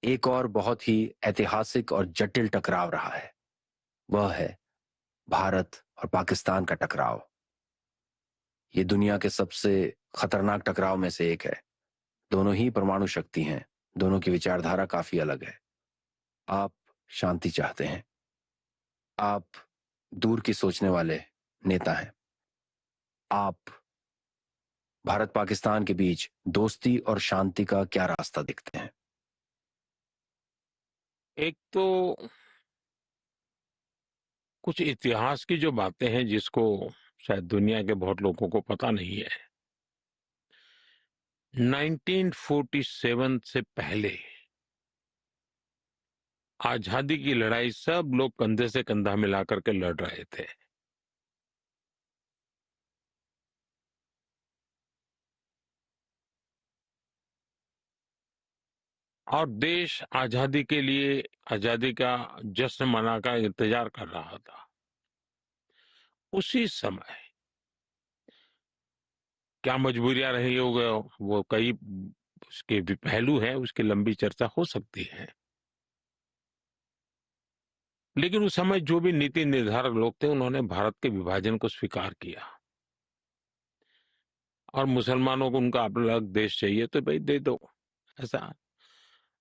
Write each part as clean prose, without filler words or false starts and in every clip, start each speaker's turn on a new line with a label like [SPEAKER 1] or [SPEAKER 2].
[SPEAKER 1] एक और बहुत ही ऐतिहासिक और जटिल टकराव रहा है। वह है भारत और पाकिस्तान का टकराव। ये दुनिया के सबसे खतरनाक टकराव में से एक है। दोनों ही परमाणु शक्ति हैं, दोनों की विचारधारा काफी अलग है। आप शांति चाहते हैं, आप दूर की सोचने वाले नेता हैं। आप भारत पाकिस्तान के बीच दोस्ती और शांति का क्या रास्ता देखते हैं?
[SPEAKER 2] एक तो कुछ इतिहास की जो बातें हैं जिसको शायद दुनिया के बहुत लोगों को पता नहीं है। 1947 से पहले आजादी की लड़ाई सब लोग कंधे से कंधा मिलाकर के लड़ रहे थे। और देश आजादी के लिए आजादी का जश्न मना का इंतजार कर रहा था। उसी समय क्या मजबूरियां रही होगी, वो कई उसके भी पहलू हैं, उसकी लंबी चर्चा हो सकती है। लेकिन उस समय जो भी नीति निर्धारक लोग थे उन्होंने भारत के विभाजन को स्वीकार किया और मुसलमानों को उनका अलग देश चाहिए तो भाई दे दो, ऐसा।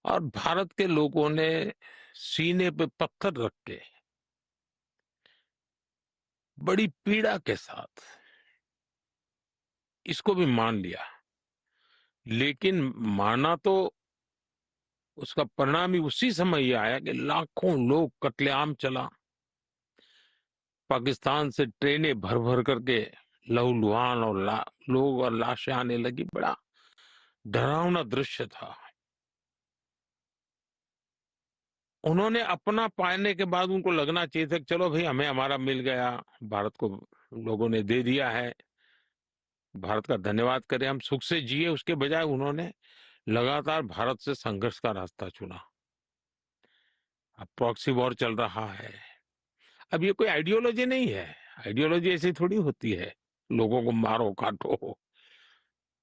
[SPEAKER 2] और भारत के लोगों ने सीने पे पत्थर रख के बड़ी पीड़ा के साथ इसको भी मान लिया। लेकिन माना तो उसका परिणाम ही उसी समय ये आया कि लाखों लोग, कत्लेआम चला। पाकिस्तान से ट्रेनें भर भर करके लहूलुहान और लोग और लाशें आने लगी। बड़ा डरावना दृश्य था। उन्होंने अपना पाने के बाद उनको लगना चाहिए था कि चलो भाई हमें हमारा मिल गया, भारत को लोगों ने दे दिया है, भारत का धन्यवाद करें, हम सुख से जिए। उसके बजाय उन्होंने लगातार भारत से संघर्ष का रास्ता चुना। अब प्रॉक्सी वॉर चल रहा है। अब ये कोई आइडियोलॉजी नहीं है। आइडियोलॉजी ऐसी थोड़ी होती है, लोगों को मारो काटो,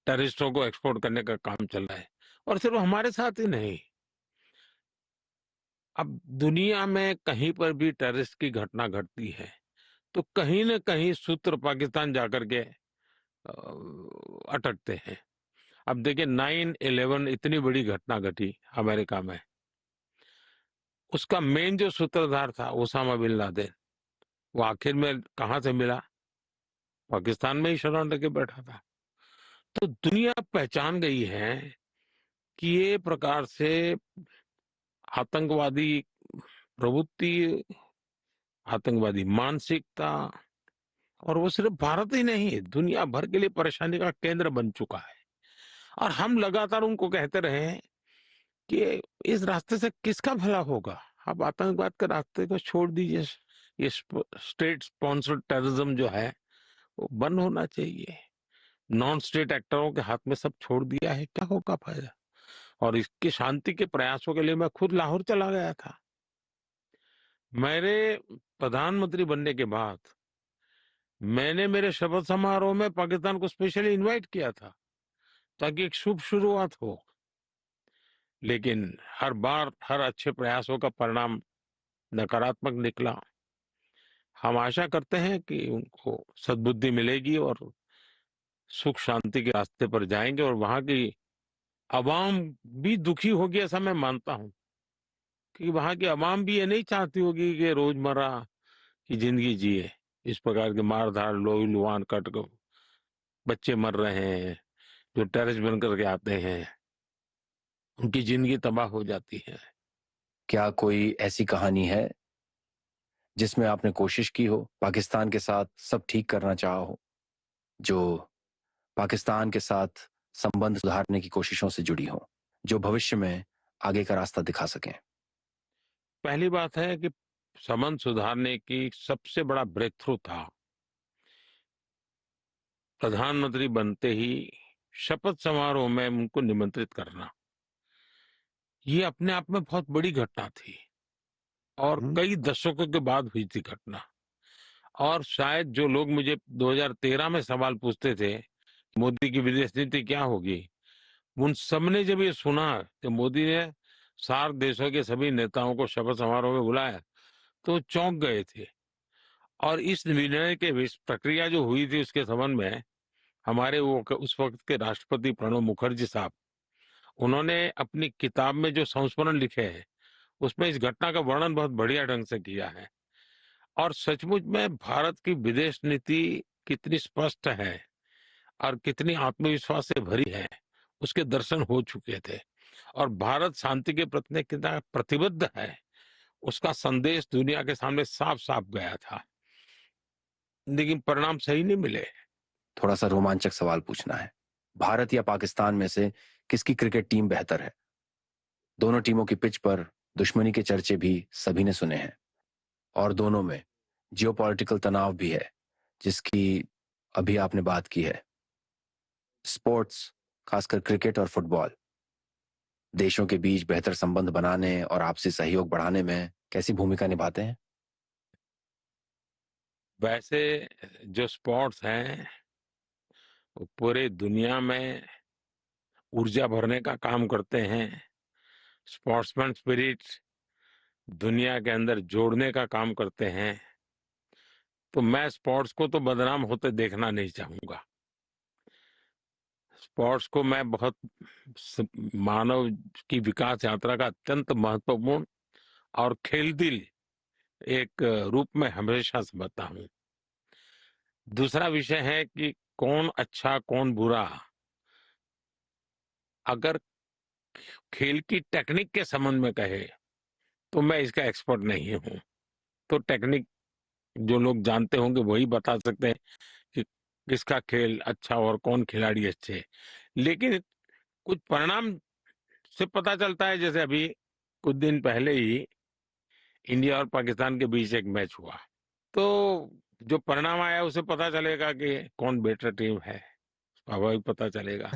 [SPEAKER 2] टेररिस्टों को एक्सपोर्ट करने का काम चल रहा है। और सिर्फ हमारे साथ ही नहीं, अब दुनिया में कहीं पर भी टेररिस्ट की घटना घटती है तो कहीं न कहीं सूत्र पाकिस्तान जाकर के अटकते हैं। अब देखिए 9/11 इतनी बड़ी घटना घटी अमेरिका में, उसका मेन जो सूत्रधार था ओसामा बिन लादेन, वो आखिर में कहां से मिला? पाकिस्तान में ही शरण लेके बैठा था। तो दुनिया पहचान गई है कि ये प्रकार से आतंकवादी प्रवृत्ति, आतंकवादी मानसिकता, और वो सिर्फ भारत ही नहीं दुनिया भर के लिए परेशानी का केंद्र बन चुका है। और हम लगातार उनको कहते रहे हैं कि इस रास्ते से किसका भला होगा, आप आतंकवाद के रास्ते को छोड़ दीजिए, ये स्टेट स्पॉन्सर्ड टेररिज्म जो है वो बंद होना चाहिए, नॉन स्टेट एक्टरों के हाथ में सब छोड़ दिया है, क्या होगा फायदा। और इसकी शांति के प्रयासों के लिए मैं खुद लाहौर चला गया था। मेरे प्रधानमंत्री बनने के बाद मैंने मेरे शपथ समारोह में पाकिस्तान को स्पेशली इनवाइट किया था ताकि एक शुभ शुरुआत हो। लेकिन हर बार हर अच्छे प्रयासों का परिणाम नकारात्मक निकला। हम आशा करते हैं कि उनको सद्बुद्धि मिलेगी और सुख शांति के रास्ते पर जाएंगे, और वहां की अवाम भी दुखी होगी ऐसा मैं मानता हूं कि वहां की अवाम भी ये नहीं चाहती होगी कि रोजमर्रा की जिंदगी जिए। इस प्रकार के मारधाड़, लोही लुहान, कट बच्चे मर रहे हैं, जो टेररिस्ट बन करके आते हैं उनकी जिंदगी तबाह हो जाती है।
[SPEAKER 1] क्या कोई ऐसी कहानी है जिसमें आपने कोशिश की हो, पाकिस्तान के साथ सब ठीक करना चाहा हो, जो पाकिस्तान के साथ संबंध सुधारने की कोशिशों से जुड़ी हो, जो भविष्य में आगे का रास्ता दिखा सकें?
[SPEAKER 2] पहली बात है कि संबंध सुधारने की सबसे बड़ा ब्रेक थ्रू था प्रधानमंत्री बनते ही शपथ समारोह में उनको निमंत्रित करना। ये अपने आप में बहुत बड़ी घटना थी और कई दशकों के बाद हुई थी घटना। और शायद जो लोग मुझे 2013 में सवाल पूछते थे मोदी की विदेश नीति क्या होगी, उन सबने जब ये सुना कि मोदी ने सार्क देशों के सभी नेताओं को शपथ समारोह में बुलाया तो वो चौंक गए थे। और इस निर्णय के प्रक्रिया जो हुई थी उसके संबंध में हमारे उस वक्त के राष्ट्रपति प्रणब मुखर्जी साहब, उन्होंने अपनी किताब में जो संस्मरण लिखे हैं उसमें इस घटना का वर्णन बहुत बढ़िया ढंग से किया है। और सचमुच में भारत की विदेश नीति कितनी स्पष्ट है और कितनी आत्मविश्वास से भरी है उसके दर्शन हो चुके थे। और भारत शांति के प्रति कितना प्रतिबद्ध है उसका संदेश दुनिया के सामने साफ साफ गया था, लेकिन परिणाम सही नहीं मिले।
[SPEAKER 1] थोड़ा सा रोमांचक सवाल पूछना है, भारत या पाकिस्तान में से किसकी क्रिकेट टीम बेहतर है? दोनों टीमों की पिच पर दुश्मनी के चर्चे भी सभी ने सुने हैं और दोनों में जियोपॉलिटिकल तनाव भी है जिसकी अभी आपने बात की है। स्पोर्ट्स, खासकर क्रिकेट और फुटबॉल, देशों के बीच बेहतर संबंध बनाने और आपसी सहयोग बढ़ाने में कैसी भूमिका निभाते हैं?
[SPEAKER 2] वैसे जो स्पोर्ट्स हैं वो पूरे दुनिया में ऊर्जा भरने का काम करते हैं। स्पोर्ट्समैन स्पिरिट दुनिया के अंदर जोड़ने का काम करते हैं। तो मैं स्पोर्ट्स को तो बदनाम होते देखना नहीं चाहूंगा। स्पोर्ट्स को मैं बहुत मानव की विकास यात्रा का अत्यंत महत्वपूर्ण और खेलदिल एक रूप में हमेशा समझता हूं। दूसरा विषय है कि कौन अच्छा कौन बुरा, अगर खेल की टेक्निक के संबंध में कहे तो मैं इसका एक्सपर्ट नहीं हूं। तो टेक्निक जो लोग जानते होंगे वही बता सकते हैं कि किसका खेल अच्छा और कौन खिलाड़ी अच्छे। लेकिन कुछ परिणाम से पता चलता है, जैसे अभी कुछ दिन पहले ही इंडिया और पाकिस्तान के बीच एक मैच हुआ, तो जो परिणाम आया उसे पता चलेगा कि कौन बेटर टीम है, स्वाभाविक पता चलेगा।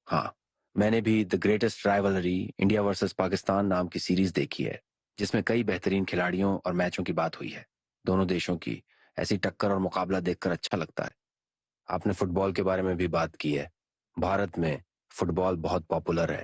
[SPEAKER 1] हाँ, मैंने भी the greatest rivalry India versus Pakistan नाम की सीरीज देखी है जिसमें कई बेहतरीन खिलाड़ियों और मैचों की बात हुई है। दोनों देशों की ऐसी टक्कर और मुकाबला देखकर अच्छा लगता है। आपने फुटबॉल के बारे में भी बात की है। भारत में फुटबॉल बहुत पॉपुलर है।